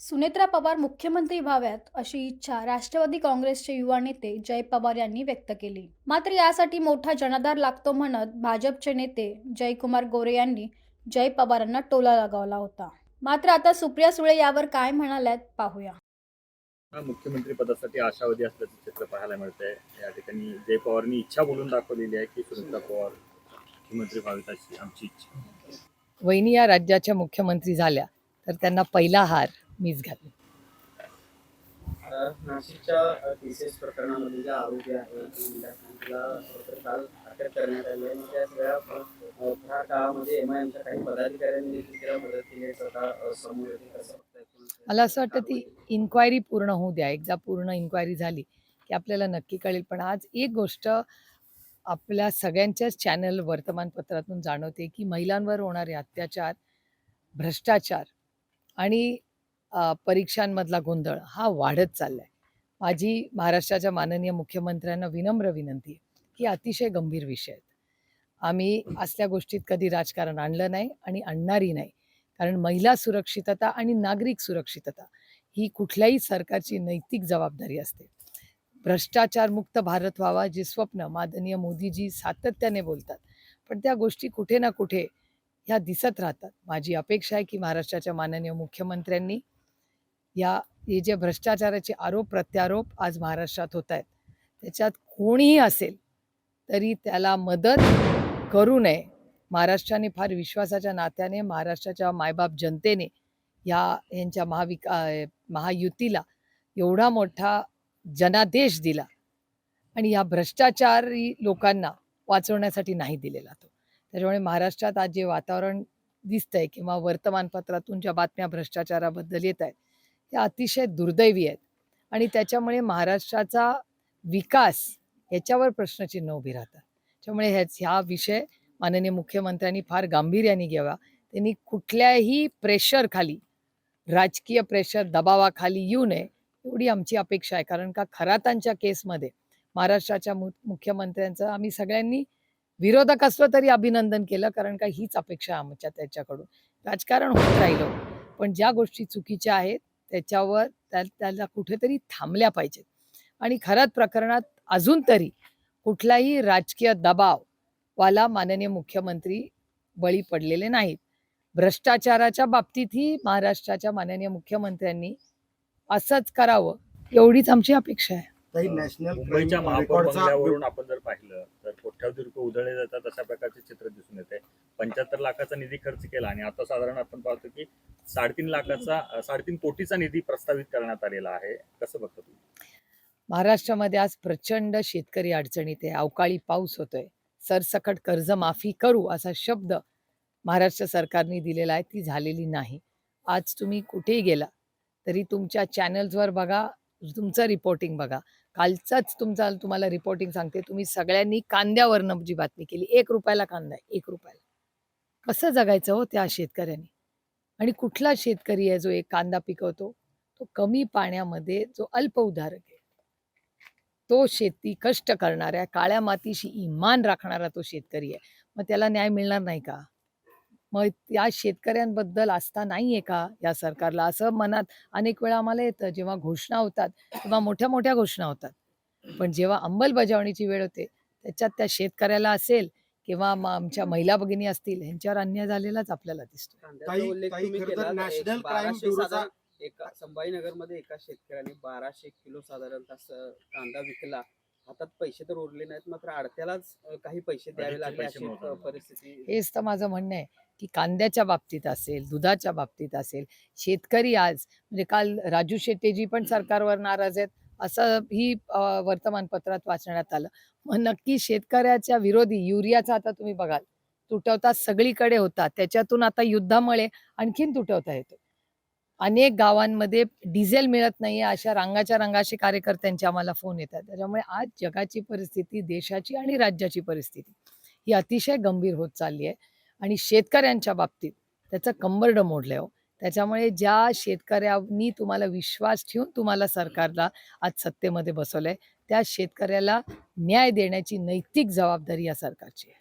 सुनेत्रा पवार मुख्यमंत्री व्हाव्यात अशी इच्छा राष्ट्रवादी काँग्रेसचे युवा नेते जय पवार यांनी व्यक्त केली. मात्र यासाठी मोठा जनाधार लागतो म्हणत भाजपचे नेते जयकुमार गोरे यांनी जय पवारांना टोला लगावला होता. मात्र आता सुप्रिया सुळे यावर काय म्हणाल्यात पाहूया. मुख्यमंत्री पदासाठी आशावादी असल्याचं चित्र पाहायला मिळतंय. या ठिकाणी जय पवारांनी इच्छा बोलून दाखवलेली आहे की सुनेत्रा पवार मुख्यमंत्री व्हावीत अशी आमची इच्छा. वहिनी या राज्याच्या मुख्यमंत्री झाल्या तर त्यांना पहिला हार मीच घालेन. नाशिकच्या टीसीएस प्रकरणामध्ये जे आरोपी आहेत त्यांना काल अटक करण्यात आली आहे. त्या सगळ्या काळामध्ये एमआयएमच्या काही पदाधिकाऱ्यांनी देखील त्याला मदत केली आहे. स्वतः समोर येते कसं बघताय? मला असं वाटतं ती इन्क्वायरी पूर्ण होऊ द्या. एकदा पूर्ण इन्क्वायरी झाली की आपल्याला नक्की कळेल. पण आज एक गोष्ट आपल्या सगळ्यांच्याच चॅनल वर्तमानपत्रातून जाणवते की महिलांवर होणारे अत्याचार, भ्रष्टाचार आणि परीक्षांमधला गोंधळ हा वाढत चाललाय. माझी महाराष्ट्राच्या माननीय मुख्यमंत्र्यांना विनम्र विनंती आहे की अतिशय गंभीर विषय आहेत. आम्ही असल्या गोष्टीत कधी राजकारण आणलं नाही आणि आणणारही नाही. कारण महिला सुरक्षितता आणि नागरिक सुरक्षितता ही कुठल्याही सरकारची नैतिक जबाबदारी असते. भ्रष्टाचारमुक्त भारत व्हावा जे स्वप्न माननीय मोदीजी सातत्याने बोलतात, पण त्या गोष्टी कुठे ना कुठे ह्या दिसत राहतात. माझी अपेक्षा आहे की महाराष्ट्राच्या माननीय मुख्यमंत्र्यांनी हे जे भ्रष्टाचाराचे आरोप प्रत्यारोप आज महाराष्ट्रात होत आहेत त्याच्यात कोणीही असेल तरी त्याला मदत करू नये. महाराष्ट्राने फार विश्वासाच्या नात्याने महाराष्ट्राच्या मायबाप जनतेने यांच्या महायुतीला एवढा मोठा जनादेश दिला आणि या भ्रष्टाचारी लोकांना वाचवण्यासाठी नाही दिलेला तो. त्याच्यामुळे महाराष्ट्रात आज जे वातावरण दिसतंय किंवा वर्तमानपत्रातून ज्या बातम्या भ्रष्टाचाराबद्दल येत आहेत त्या अतिशय दुर्दैवी आहेत आणि त्याच्यामुळे महाराष्ट्राचा विकास याच्यावर प्रश्नचिन्ह उभी राहतात. त्यामुळे ह्या विषय माननीय मुख्यमंत्र्यांनी फार गांभीर्याने घ्यावा. त्यांनी कुठल्याही प्रेशरखाली, राजकीय प्रेशर दबावाखाली येऊ नये एवढी आमची अपेक्षा आहे. कारण का खरातांच्या केसमध्ये महाराष्ट्राच्या मुख्यमंत्र्यांचं आम्ही सगळ्यांनी विरोधक असलो तरी अभिनंदन केलं. कारण का हीच अपेक्षा आमच्या त्याच्याकडून. राजकारण होत राहिलं पण ज्या गोष्टी चुकीच्या आहेत त्याच्यावर त्याला कुठेतरी थांबल्या पाहिजेत. आणि खऱ्याच प्रकरणात अजून तरी कुठलाही राजकीय दबाव वाला माननीय मुख्यमंत्री बळी पडलेले नाहीत. भ्रष्टाचाराच्या बाबतीतही महाराष्ट्राच्या माननीय मुख्यमंत्र्यांनी असंच करावं एवढीच आमची अपेक्षा आहे. मुंबईच्या महापौर बंगल्यावरून आपण जर पाहिलं तर कोट्यावधी रुपये उधळले जातात अशा प्रकारचे चित्र दिसून येते. 75 लाखाचा निधी खर्च केला आणि आता साधारण आपण पाहतो की 3.5 कोटीचा निधी प्रस्तावित करण्यात आलेला आहे. कसं बघतो तुम्ही? महाराष्ट्रामध्ये आज प्रचंड शेतकरी अडचणीत आहे. अवकाळी पाऊस होतोय. सरसकट कर्जमाफी करू असा शब्द महाराष्ट्र सरकारने दिलेला आहे, ती झालेली नाही. आज तुम्ही कुठेही गेला तरी तुमच्या चॅनल्सवर बघा, तुमचं रिपोर्टिंग बघा. कालचाच तुम्हाला रिपोर्टिंग सांगते. तुम्ही सगळ्यांनी कांद्यावरनं जी बातमी केली. 1 रुपयाला कांदा आहे, 1 रुपयाला. कसं जगायचं हो त्या शेतकऱ्यांनी? आणि कुठला शेतकरी आहे जो एक कांदा पिकवतो? तो कमी पाण्यामध्ये जो अल्प उदारक आहे. तो शेती कष्ट करणाऱ्या काळ्या मातीशी इमान राखणारा तो शेतकरी आहे. मग त्याला न्याय मिळणार नाही का? मग या शेतकऱ्यांबद्दल आस्था नाही आहे का या सरकारला? असं मनात अनेक वेळा आम्हाला येतं. जेव्हा घोषणा होतात तेव्हा मोठ्या मोठ्या घोषणा होतात, पण जेव्हा अंमलबजावणीची वेळ होते त्याच्यात त्या शेतकऱ्याला असेल किंवा आमच्या महिला भगिनी असतील ह्यांच्यावर अन्याय झालेलाच आपल्याला दिसतो. संभाजीनगरमध्ये एका शेतकऱ्याने 1200 किलो साधारणतः कांदा विकला. हातात पैसे तर उरले नाहीत, मात्र आडत्यालाच काही पैसे द्यावे लागले अशी परिस्थिती. हेच तर माझं म्हणणं आहे की कांद्याच्या बाबतीत असेल, दुधाच्या बाबतीत असेल, शेतकरी आज म्हणजे काल राजू शेट्टीजी पण सरकारवर नाराज आहेत असं ही वर्तमानपत्रात वाचण्यात आलं. मग नक्की शेतकऱ्याच्या विरोधी युरियाचा आता तुम्ही बघाल तुटवता सगळीकडे होता. त्याच्यातून आता युद्धामुळे आणखीन तुटवता येतो. अनेक गावांमध्ये डिझेल मिळत नाहीये अशा रंगाच्या रंगाचे कार्यकर्त्यांचे आम्हाला फोन येतात. त्याच्यामुळे आज जगाची परिस्थिती, देशाची आणि राज्याची परिस्थिती ही अतिशय गंभीर होत चालली आहे आणि शेतकऱ्यांच्या बाबतीत त्याचं कंबरडं मोडलंय हो. त्याच्यामुळे ज्या शेतकऱ्यांनी तुम्हाला विश्वास ठेवून तुम्हाला सरकारला आज सत्तेमध्ये बसवलंय त्या शेतकऱ्याला न्याय देण्याची नैतिक जबाबदारी या सरकारची आहे.